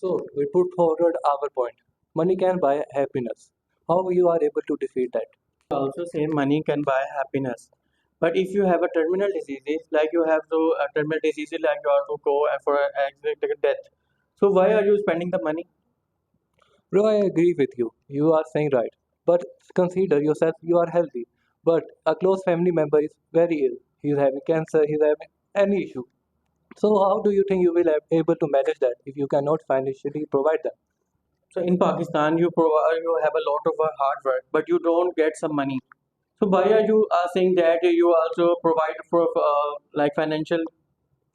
So we put forward our point. Money can buy happiness. How you are able to defeat that? Also say money can buy happiness. But if you have a terminal diseases, like you have to terminal diseases, like you have to go for an accident death. So why are you spending the money? Bro, I agree with you. You are saying right. But consider yourself, you are healthy. But a close family member is very ill. He's having cancer, he's having any issue. So how do you think you will be able to manage that if you cannot financially provide them? So in Pakistan, you have a lot of hard work, but you don't get some money. So why are you saying that you also provide for like financial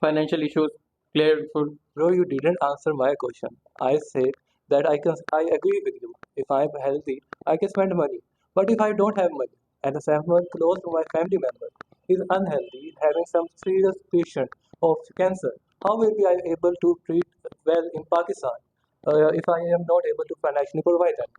issues clear for? Bro, you didn't answer my question. I said that I agree with you. If I'm healthy, I can spend money. But if I don't have money and someone close to my family member is unhealthy, having some serious patient of cancer, how will be I able to treat well in Pakistan if I am not able to financially provide that?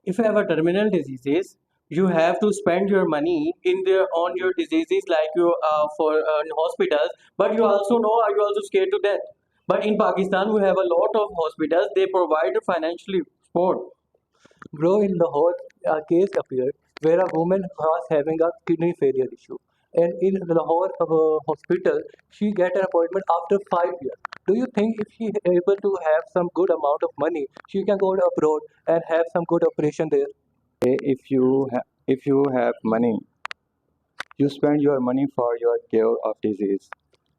If you have a terminal diseases, you have to spend your money in their on your diseases like you for in hospitals. But you also know are you also scared to death. But in Pakistan, we have a lot of hospitals. They provide financially support. Bro, in Lahore, a case appeared where a woman was having a kidney failure issue. And in Lahore hospital, she get an appointment after 5 years. Do you think if she able to have some good amount of money, she can go abroad and have some good operation there? If you have money, you spend your money for your cure of disease,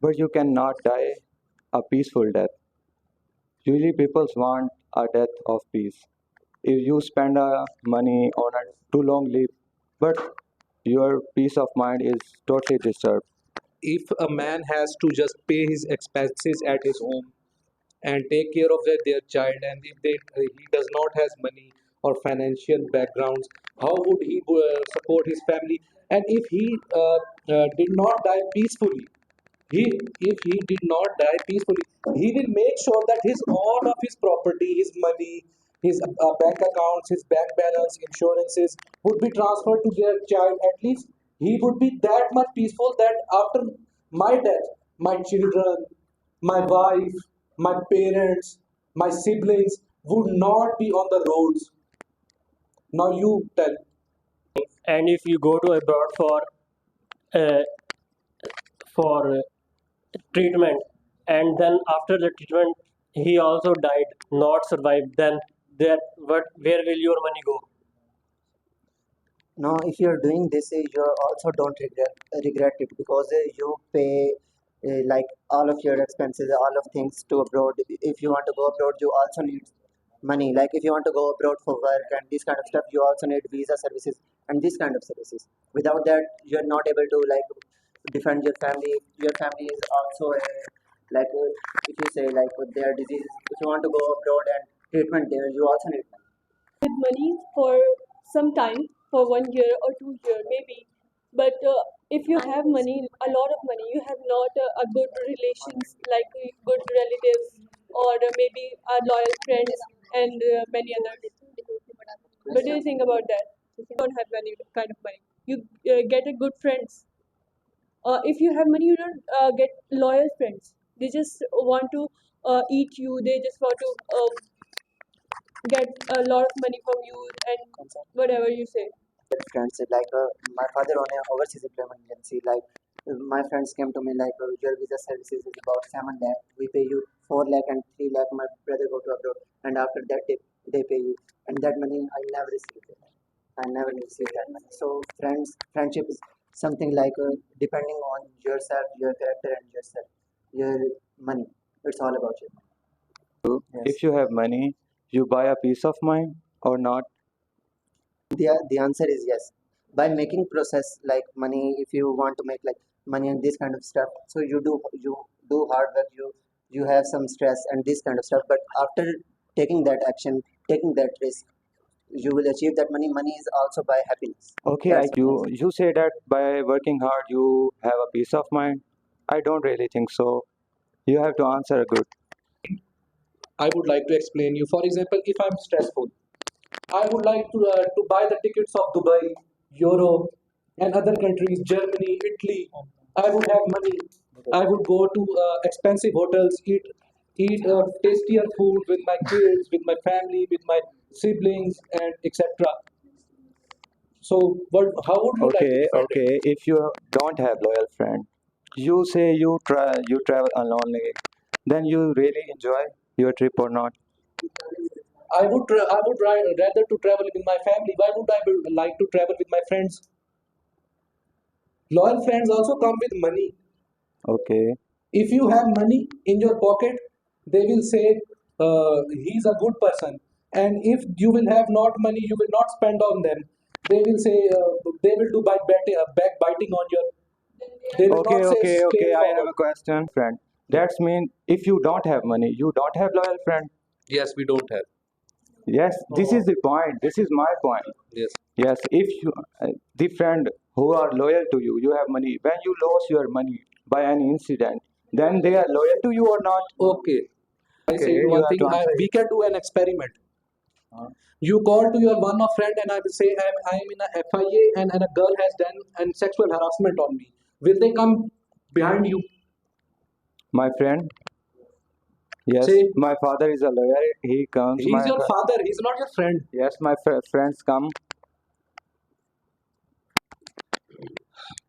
but you cannot die a peaceful death. Usually, people want a death of peace. If you spend money on a too long live, but your peace of mind is totally disturbed. If a man has to just pay his expenses at his home and take care of their child, and if he does not has money or financial backgrounds, how would he support his family? And if he did not die peacefully, he if he did not die peacefully, he will make sure that his all of his property, his money, his bank accounts, his bank balance, insurances would be transferred to their child. At least he would be that much peaceful that after my death, my children, my wife, my parents, my siblings would not be on the roads. Now you tell. And if you go to abroad uh, for treatment, and then after the treatment he also died, not survived, then that what where will your money go? Now if you're doing this you also don't regret it because you pay like all of your expenses, all of things to abroad. If you want to go abroad you also need money, like if you want to go abroad for work and this kind of stuff you also need visa services and this kind of services. Without that you're not able to like defend your family. Your family is also like if you say like with their diseases, if you want to go abroad and treatment there you also need money. With money for some time, for 1 year or 2 year maybe. But if you have money, a lot of money, you have not a good relations, like good relatives, or maybe loyal friends and many others. What do you think about that? You don't have any kind of money. You get a good friends. If you have money, you don't get loyal friends. They just want to eat you. They just want to get a lot of money from you and whatever you say. Friends like my father on a overseas employment agency, like my friends came to me like your visa services is about 7 lakh, we pay you 4 lakh and 3 lakh, my brother go to abroad and after that they pay you, and that money I never received it. I never received that money. So friendship is something like depending on yourself, your character and yourself, your money, it's all about you. Yes. If you have money, you buy a peace of mind or not. The answer is yes. By making process like money, if you want to make like money and this kind of stuff, so you do hard work, you have some stress and this kind of stuff. But after taking that action, taking that risk, you will achieve that money. Money is also by happiness. Okay, That's you say that by working hard you have a peace of mind. I don't really think so. You have to answer good. I would like to explain you. For example, if I'm stressful, I would like to buy the tickets of Dubai, Europe, and other countries, Germany, Italy. I would have money. I would go to expensive hotels, eat tastier food with my kids, with my family, with my siblings, and etc. So, how would you like to Okay, defend it? okay. If you don't have loyal friend, you say you travel alone, then you really enjoy your trip or not? I would rather to travel with my family. Why would I like to travel with my friends? Loyal friends also come with money. Okay, If you have money in your pocket, they will say he's a good person. And if you will have not money, you will not spend on them. They will say they will do backbiting on your. They will not okay, say okay, okay. I have straightforward. a question, friend. That's mean if you don't have money, you don't have loyal friend. Yes, we don't have. Yes, this is the point. This is my point. Yes. Yes, if you the friend who are loyal to you, you have money. When you lose your money by any incident, then they are loyal to you or not? Okay. I Okay, say you one have thing. to answer We it. can do an experiment. You call to your one of friend and I will say I'm in a FIA and a girl has done an sexual harassment on me. Will they come behind you? My friend, yes, Say my father is a lawyer. He comes. he's your father. He's not your friend. Yes, my friends come.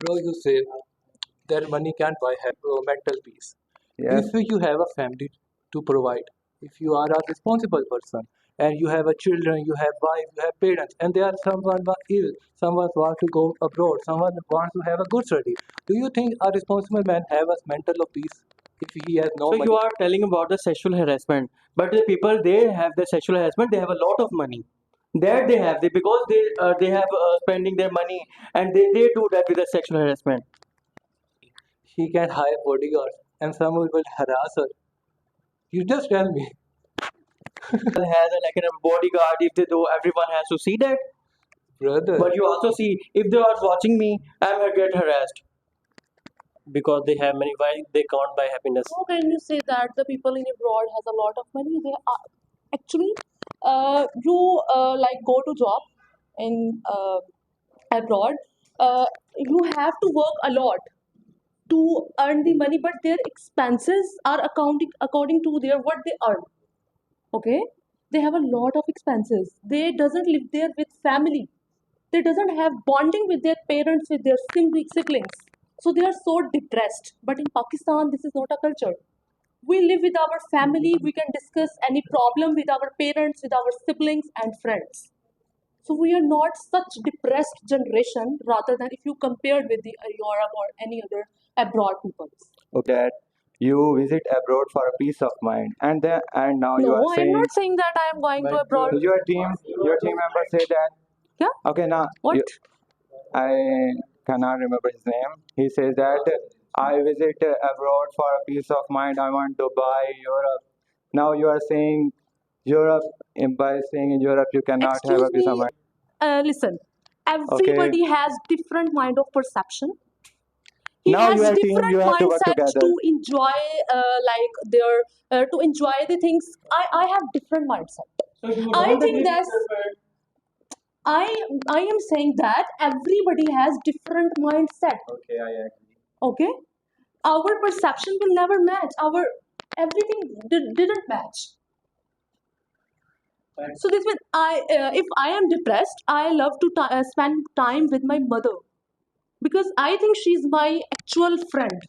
Bro, you say that money can't buy mental peace. Yes, If you have a family to provide, if you are a responsible person and you have a children, you have wife, you have parents, and there are someone ill, someone wants to go abroad, someone wants to have a good study. Do you think a responsible man have a mental of peace if he has no So you money? are telling about the sexual harassment, but the people they have the sexual harassment, they have a lot of money. That they have because they have spending their money and they do that with the sexual harassment. He can hire bodyguards and someone will harass her. You just tell me, Has a, like a bodyguard. If they do, everyone has to see that. brother. But you also see if they are watching me, I'm gonna get harassed. Because they have money. Why they can't buy happiness? How can you say that the people in abroad has a lot of money? They are actually, you like go to job in abroad. You have to work a lot to earn the money, but their expenses are accounting according to their what they earn. Okay, they have a lot of expenses. They doesn't live there with family. They doesn't have bonding with their parents, with their siblings. So they are so depressed. But in Pakistan, this is not a culture. We live with our family. We can discuss any problem with our parents, with our siblings and friends. So we are not such depressed generation rather than if you compared with the Europe or any other abroad peoples. Okay, that you visit abroad for a peace of mind, and now you are No, I am saying not saying that I am going to abroad. your team member say that. Yeah. Okay, now What? I cannot remember his name. He says that I visit abroad for a peace of mind. I want Dubai, Europe. Now you are saying Europe, by saying in Europe you cannot have a Excuse peace of me. mind. Listen. Okay, Everybody has different mind of perception. He now has you are team. different You have to work mindsets to together. enjoy like their to enjoy the things. I have different mindset. So you I don't think agree with that's your friend? I I am saying that everybody has different mindset. Okay, I agree. Okay, our perception will never match. Our everything didn't match. So this means if I am depressed, I love to spend time with my mother because I think she's my actual friend.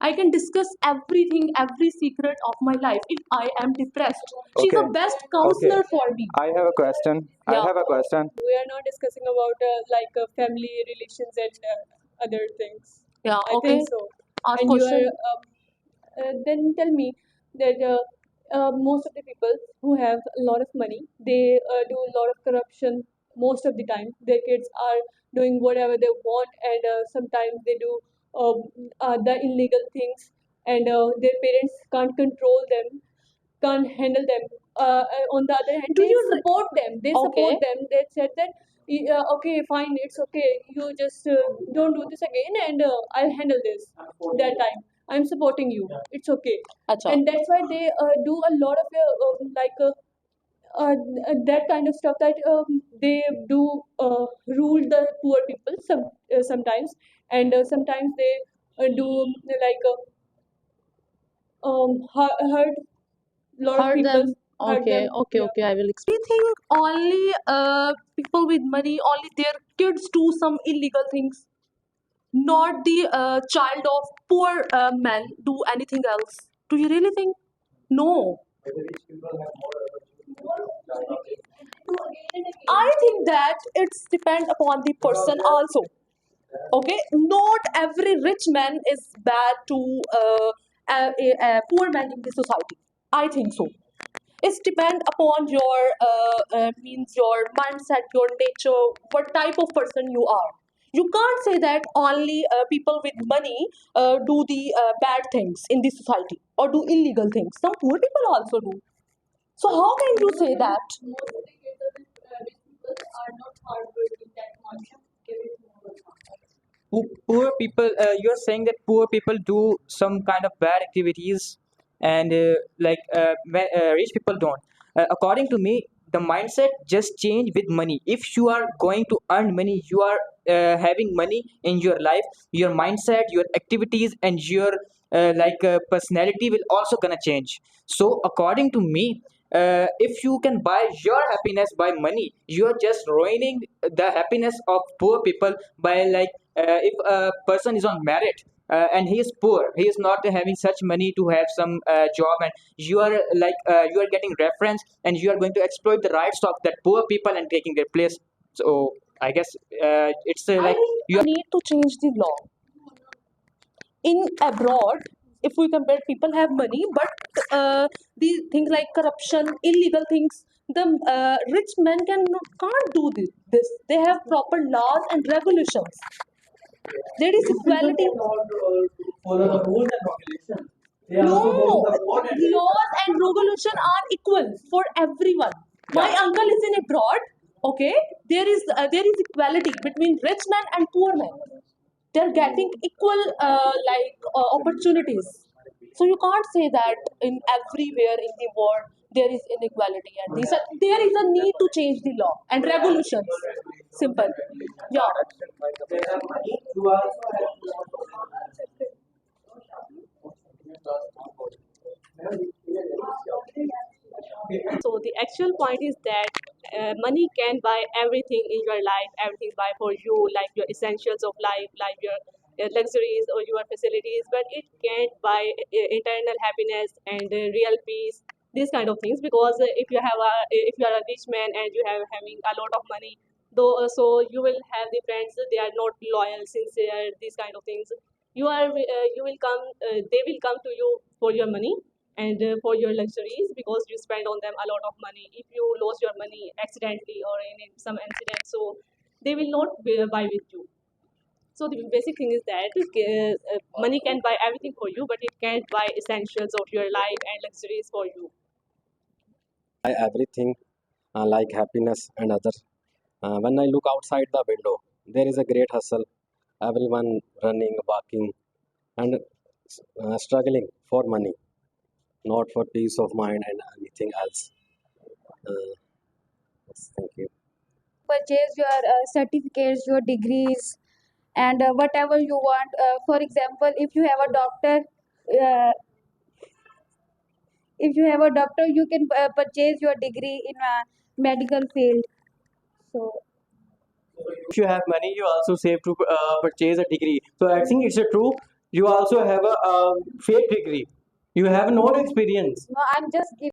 I can discuss everything, every secret of my life if I am depressed. She's Okay, the best okay. counselor for me. I have a question. I Yeah. have a question. We are not discussing about family relations and other things. Yeah, I okay. think so. Ask and question. You are then tell me that most of the people who have a lot of money, they do a lot of corruption most of the time. Their kids are doing whatever they want, and sometimes they do the illegal things, and their parents can't control them, can't handle them. On the other hand, they support them. They support Okay. them. They said that, okay, fine, it's okay. You just don't do this again, and I'll handle this. That time, I'm supporting you. It's okay. Acha. And that's why they do a lot of uh, that kind of stuff that they do rule the poor people sometimes, and sometimes they do like hurt lot of Hurt people them. hurt Okay, them. okay, Yeah. okay. I will explain. We think only people with money, only their kids do some illegal things, not the child of poor men do anything else. Do you really think? No. I think that it's depend upon the person also. Okay, not every rich man is bad to a poor man in the society. I think so. It's depend upon your means your mindset, your nature, what type of person you are. You can't say that only people with money do the bad things in the society or do illegal things. Some poor people also do. So how can you say that? Poor people, you're saying that poor people do some kind of bad activities and rich people don't. According to me, the mindset just change with money. If you are going to earn money, you are having money in your life, your mindset, your activities, and your personality will also gonna change. So according to me, if you can buy your happiness by money, you're just ruining the happiness of poor people by if a person is on merit and he is poor, he is not having such money to have some job, and you are getting reference and you are going to exploit the rights of that poor people and taking their place. So I guess it's I like think you are. need to change the law. In abroad, if we compare, people have money, but these things like corruption, illegal things, the rich men can't do this. They have proper laws and regulations. There is equality. Follow the rules and regulations. They No, also follow the code and laws and regulation are equal for everyone. My uncle is in abroad. Okay, there is equality between rich man and poor man. They're getting equal opportunities. So you can't say that in everywhere in the world there is inequality, and there is a need to change the law and regulations. Simple. Yeah. you also So the actual point is that money can buy everything in your life, everything buy for you, like your essentials of life, like your luxuries or your facilities, but it can't buy internal happiness and real peace, these kind of things. Because if you are a rich man and you have having a lot of money, though, so you will have the friends, they are not loyal, sincere, these kind of things. You will come, they will come to you for your money and for your luxuries, because you spend on them a lot of money. If you lose your money accidentally or in some incident, so they will not buy with you. So the basic thing is that money can buy everything for you, but it can't buy essentials of your life and luxuries for you. Buy everything like happiness and others. When I look outside the window, there is a great hustle. Everyone running, walking, and struggling for money, not for peace of mind and anything else. Uh, yes, thank you. Purchase your certificates, your degrees, and whatever you want. For example, if you have a doctor, you can purchase your degree in a medical field. So if you have money, you also save to purchase a degree. So I think it's a true. You also have a fake degree. You have no experience. no, I'm just